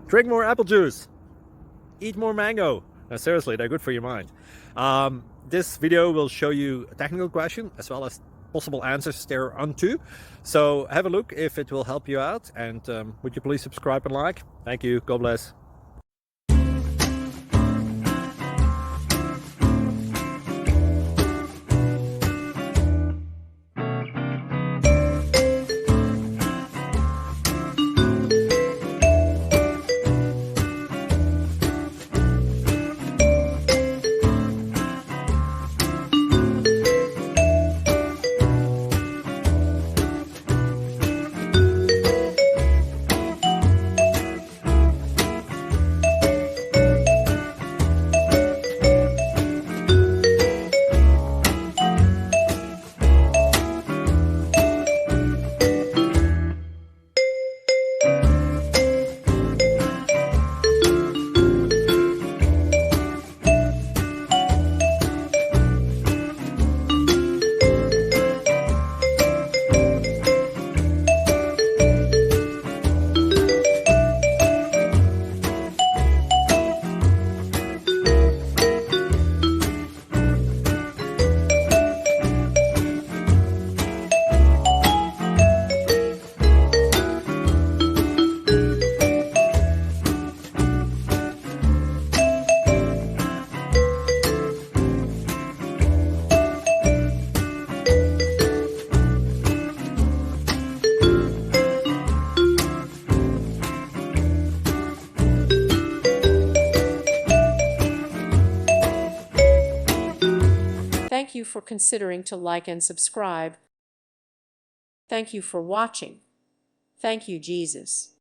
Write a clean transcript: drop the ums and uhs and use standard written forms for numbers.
Drink more apple juice. Eat more mango. Seriously, they're good for your mind. This video will show you a technical question as well as possible answers thereunto. So have a look if it will help you out, and would you please subscribe and like? Thank you. God bless. Thank you for considering to like and subscribe. Thank you for watching. Thank you, Jesus.